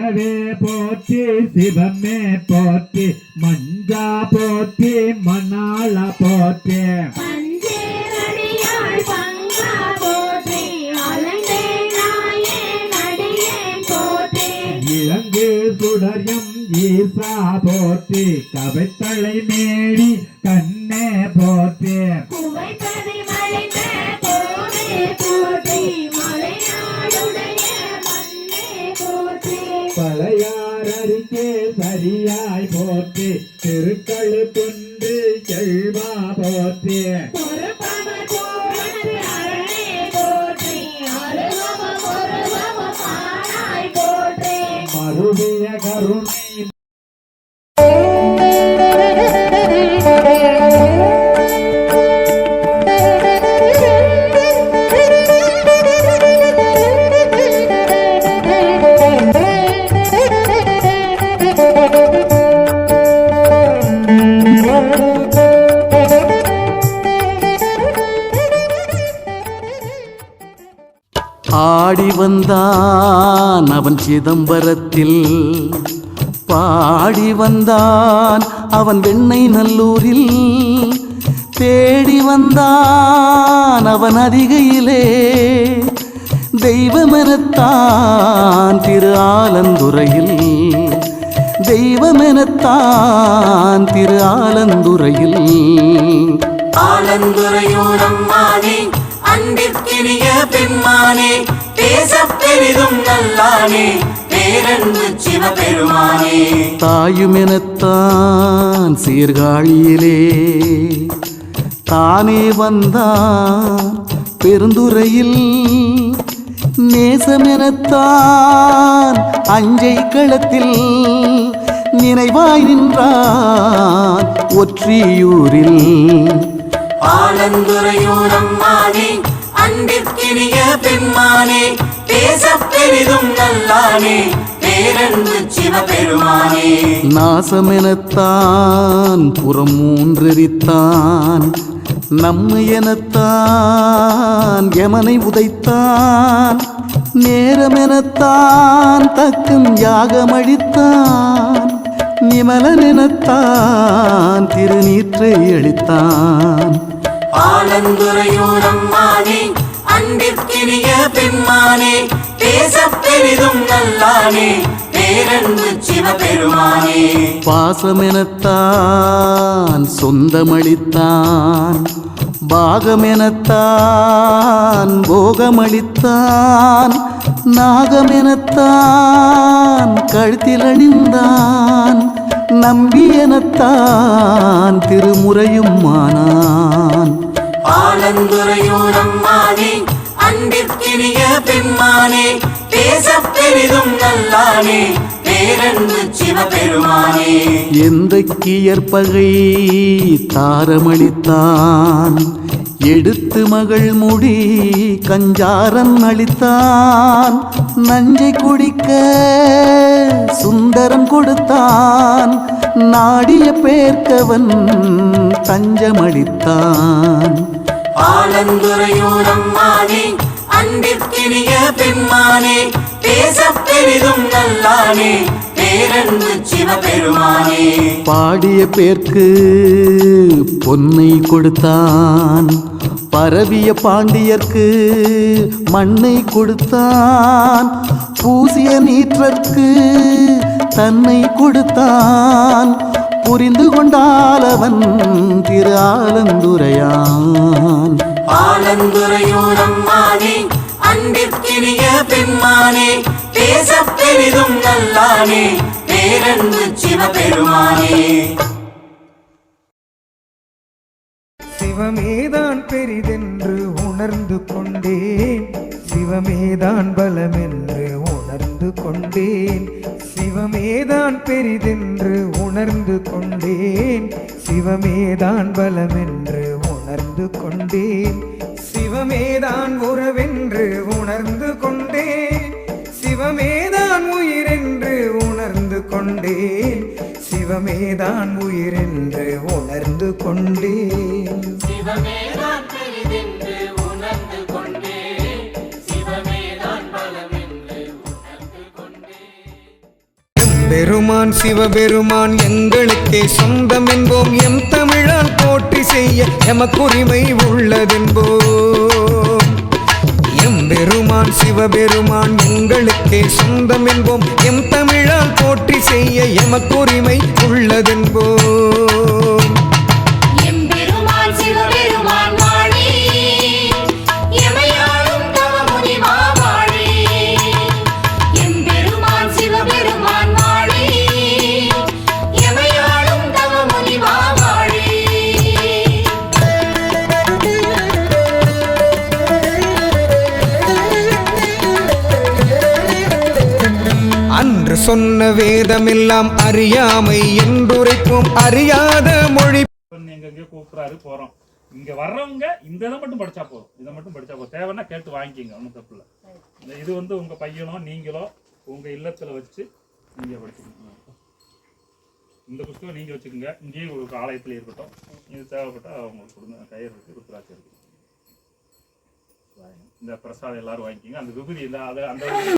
மஞ்சவே போற்றி சிவமே போற்றி மஞ்சா போற்றி மணாள போற்றி இலங்கு சுடரியம் ஈசா போற்றி கவைத்தலை மேடி கண்ணே போற்றி பழையாரறிக்கே சரியாய் போற்றி திருக்கழு குன்று செல்வா போற்றி மருவிய கருணை ஆடி வந்தான் அவன் சிதம்பரத்தில், பாடி வந்தான் அவன் வெண்ணை நல்லூரில், தேடி வந்தான் அவன் அதிகையிலே, தெய்வமெனத்தான் திரு ஆலந்துறையில், தெய்வமெனத்தான் திரு ஆலந்துறையில். ஆலந்துறையூரம்மானே அன்பிற்கினிய பெம்மானே, பேசப் பெரிதும் நல்லானே, பேரன்பு சிவபெருமானே. தாயுமெனத்தான் சீர்காழியிலே தானே வந்தான் பெருந்துறையில், நேசமெனத்தான் அஞ்சை களத்தில் நினைவாய் நின்றான் ஒற்றியூரில். ஆலந்துறையூரம்மானே அன்பிற்கினிய பெம்மானே, பேசப் பெரிதும் நல்லானே, பேரன்பு சிவபெருமானே. நாசமெனத்தான் புறம் மூன்றெரித்தான், நம்மையெனத்தான் யமனை உதைத்தான், நேரமெனத்தான் தக்கும் யாகமழித்தான், நிமலனெனத்தான் திருநீற்றை அளித்தான். ஆலந்துறையூரம்மானே அன்பிற்கினிய பெம்மானே, பேசப் பெரிதும் நல்லானே, பேரன்பு சிவபெருமானே. பாசமெனத்தான் சொந்தமளித்தான், பாகமெனத்தான் போகமளித்தான், நாகமெனத்தான் கழுத்தில் அணிந்தான், நம்பியெனத்தான் திருமுறையும் மானான். ஆலந்துறையூரம்மானே அன்பிற்கினிய பெம்மானே, பேசப் பெரிதும் நல்லானே, பேரன்பு சிவபெருமானே. எந்தைக்கு ஏற்பகை தாரமளித்தான், எடுத்து மகள் முடி கஞ்சாரன் அளித்தான், நஞ்சை குடிக்க சுந்தரன் கொடுத்தான், நாடிய பேர்க்கவன் தஞ்சமளித்தான். ஆலந்துறையூரம்மானே அன்பிற்கினிய பெம்மானே, பேசப் பெரிதும் நல்லானே, பேரன்பு சிவபெருமானே. பாடிய பேர்க்கு பொன்னை கொடுத்தான், பரவிய பாண்டியர்க்கு மண்ணை கொடுத்தான், பூசிய நீற்றற்கு தன்னை கொடுத்தான், புரிந்து கொண்டாலவன் திரு ஆலந்துரையான். ஆலந்துறையூரம்மானே அன்பிற்கினிய பெம்மானே, பேசப் பெரிதும் நல்லானே, பேரன்பு சிவபெருமானே. சிவமேதான் பெரிதென்று உணர்ந்து கொண்டேன், சிவமேதான் பலமென்று உணர்ந்து கொண்டேன், சிவமேதான் பெரிதென்று உணர்ந்து கொண்டேன், சிவமேதான் பலமென்று உணர்ந்து கொண்டேன், சிவமேதான் உறவென்று உணர்ந்து கொண்டேன், சிவமேதான் உயிரென்று உணர்ந்து கொண்டேன், சிவமேதான் உயிரென்று உணர்ந்து கொண்டேன். சிவமேதான் பெரிதென்று உணர்ந்து கொண்டேன், சிவமேதான் பலமென்று உணர்ந்து கொண்டேன். எம்பெருமான் சிவபெருமான் எங்களுக்கே சொந்தம் என்போம் எம் தமிழால் போற்றி செய்ய எமக்குரிமை உள்ளதென்போம் எம்பெருமான் சிவபெருமான் எங்களுக்கே சொந்தம் என்போம் எம் தமிழால் போற்றி செய்ய எமக்குரிமை உள்ளதென்போம் எம்பெருமான் சிவபெருமான் வாழி எமையாளும் தவமுனி மாவாழி எம்பெருமான் சிவபெருமான் வாழி எமையாளும் தவமுனி மாவாழி அன்று சொன்ன வேதமெல்லாம் அறியாமை என்றுரைப்போம் அறியாத மொழி எங்கெங்கே கூப்பிட்றாரு போகிறோம். இங்கே வர்றவங்க இந்த இதை மட்டும் படித்தா போதும். இதை மட்டும் படித்தா போதும். தேவைன்னா கேட்டு வாங்கிக்கிங்க, ஒன்றும் தப்பு இல்லை. இது வந்து உங்கள் பையனோ நீங்களோ உங்கள் இல்லத்தில் வச்சு நீங்கள் படிச்சுக்கணும். இந்த புத்தகம் நீங்கள் வச்சுக்கோங்க. இங்கேயும் ஒரு ஆலயத்தில் இருக்கட்டும். இது தேவைப்பட்டால் அவங்களுக்கு கொடுங்க. கயிறு இருக்குது, ருத்ராட்சி இருக்குது. இந்த பிரசாதம் எல்லாரும் வாங்கிக்கிங்க. அந்த விபூதி இந்த அந்த